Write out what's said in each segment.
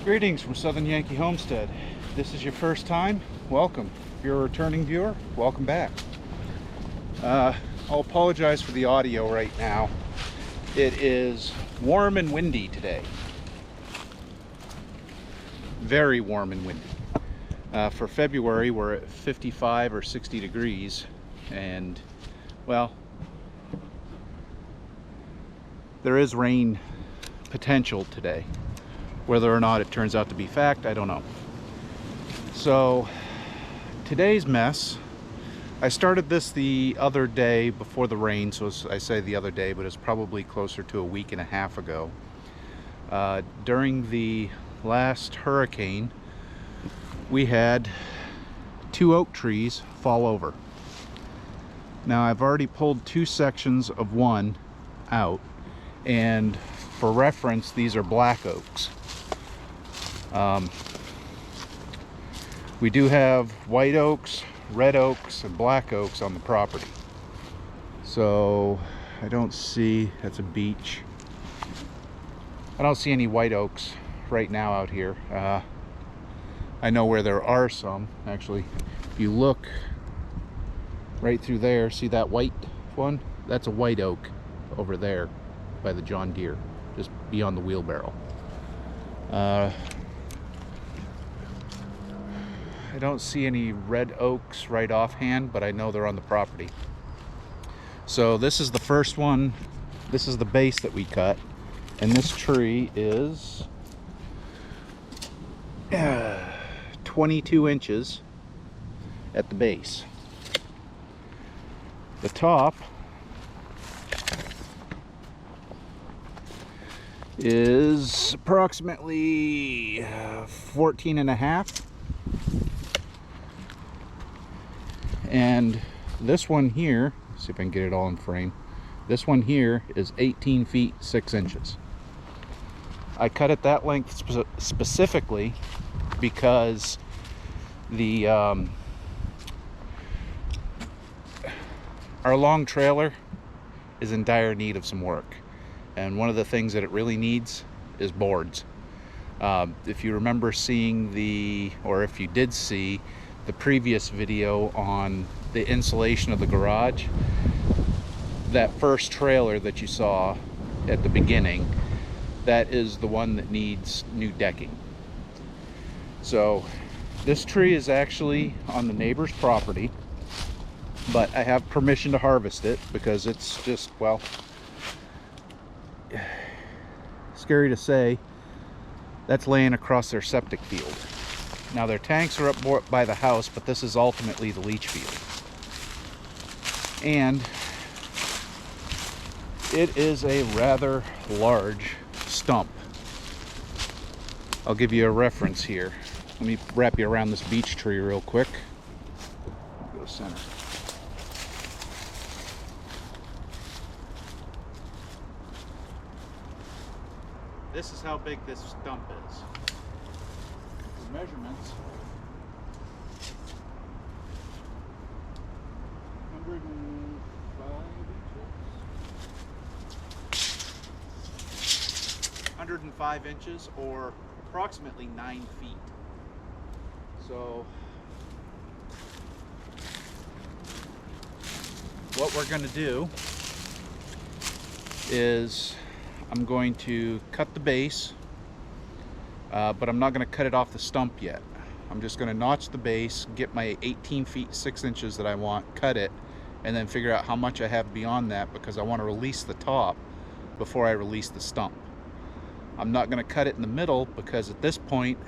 Greetings from Southern Yankee Homestead. If this is your first time, welcome. If you're a returning viewer, welcome back. I'll apologize for the audio right now. It is warm and windy today. Very warm and windy. For February, we're at 55 or 60 degrees, and well, there is rain potential today. Whether or not it turns out to be fact, I don't know. So today's mess, I started this the other day before the rain, so I say the other day, but it's probably closer to a week and a half ago. During the last hurricane, we had 2 oak trees fall over. Now I've already pulled 2 sections of one out, and for reference, these are black oaks. We do have white oaks, red oaks, and black oaks on the property. So I don't see, that's a beech. I don't see any white oaks right now out here. I know where there are some. Actually, if you look right through there, see that white one? That's a white oak over there by the John Deere, just beyond the wheelbarrow. I don't see any red oaks right offhand, but I know they're on the property. So this is the first one. This is the base that we cut, and this tree is 22 inches at the base. The top is approximately 14 and a half. And this one here, see if I can get it all in frame. This one here is 18 feet 6 inches. I cut it that length specifically because the our long trailer is in dire need of some work, and one of the things that it really needs is boards. If you remember seeing or if you did see the previous video on the insulation of the garage, that first trailer that you saw at the beginning, that is the one that needs new decking. So this tree is actually on the neighbor's property, but I have permission to harvest it because it's just, well, scary to say, that's laying across their septic field. Now their tanks are up more by the house, but this is ultimately the leach field. And it is a rather large stump. I'll give you a reference here. Let me wrap you around this beech tree real quick. Go center. This is how big this stump is. The measurements, 105 inches, or approximately 9 feet. So what we're going to do is I'm going to cut the base, but I'm not going to cut it off the stump yet. I'm just going to notch the base, get my 18 feet 6 inches that I want, cut it, and then figure out how much I have beyond that, because I want to release the top before I release the stump. I'm not going to cut it in the middle because at this point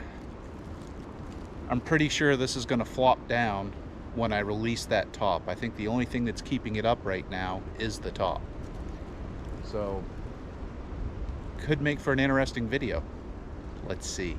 I'm pretty sure this is going to flop down when I release that top. I think the only thing that's keeping it up right now is the top. So could make for an interesting video. Let's see.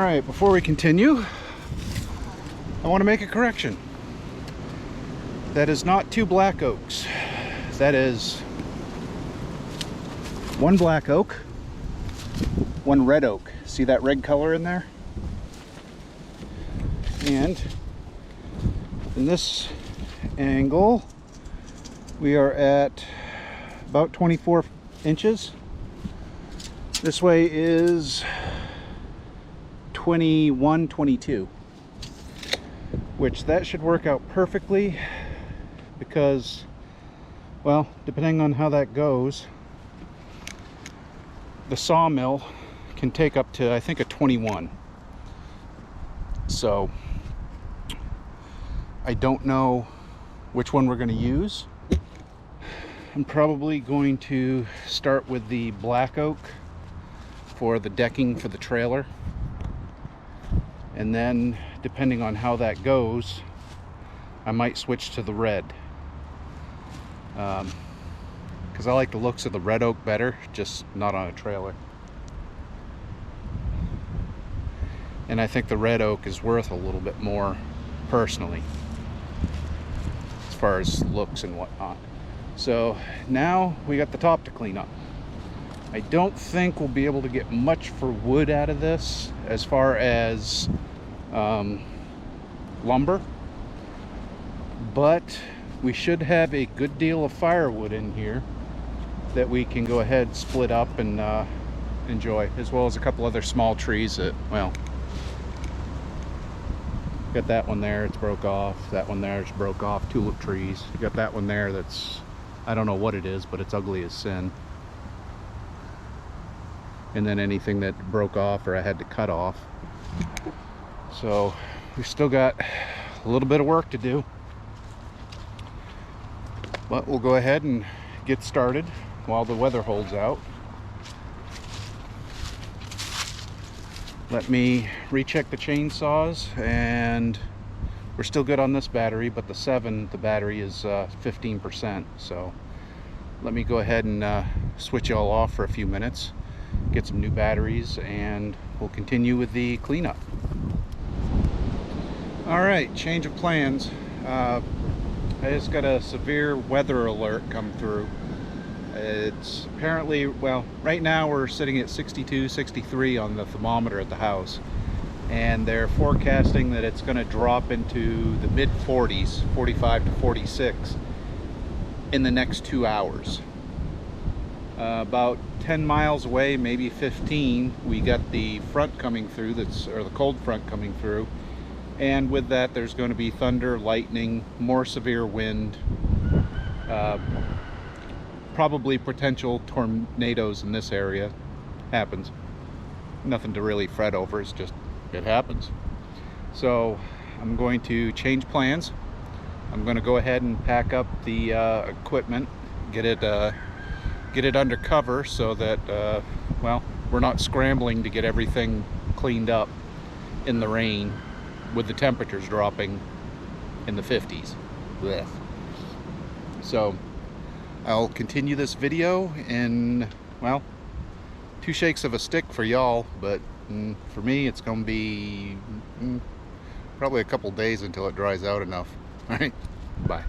right, before we continue, I want to make a correction. That is not 2 black oaks. That is 1 black oak, 1 red oak. See that red color in there? And in this angle, we are at about 24 inches. This way is 21, 22, which that should work out perfectly because, well, depending on how that goes, the sawmill can take up to, I think, a 21. So I don't know which one we're going to use. I'm probably going to start with the black oak for the decking for the trailer, and then depending on how that goes, I might switch to the red, because I like the looks of the red oak better, just not on a trailer. And I think the red oak is worth a little bit more personally, as far as looks and whatnot. So now we got the top to clean up. I don't think we'll be able to get much for wood out of this as far as lumber, but we should have a good deal of firewood in here that we can go ahead, split up, and enjoy, as well as a couple other small trees that, well, got that one there, it's broke off. That one there is broke off, tulip trees. You got that one there that's, I don't know what it is, but it's ugly as sin. And then anything that broke off or I had to cut off. So we still got a little bit of work to do, but we'll go ahead and get started while the weather holds out. Let me recheck the chainsaws, and we're still good on this battery, but the battery is 15%. So let me go ahead and switch y'all off for a few minutes, get some new batteries, and we'll continue with the cleanup. All right, change of plans. I just got a severe weather alert come through. It's apparently, well, right now we're sitting at 62, 63 on the thermometer at the house, and they're forecasting that it's going to drop into the mid 40s, 45 to 46 in the next 2 hours. About 10 miles away, maybe 15, we got the front coming through, or the cold front coming through, and with that there's going to be thunder, lightning, more severe wind, probably potential tornadoes in this area. Happens. Nothing to really fret over, it's just, it happens. So I'm going to change plans. I'm going to go ahead and pack up the equipment, get it under cover so that, well, we're not scrambling to get everything cleaned up in the rain with the temperatures dropping in the 50s. Blech. So I'll continue this video in, well, 2 shakes of a stick for y'all, but for me it's going to be probably a couple days until it dries out enough. All right, bye.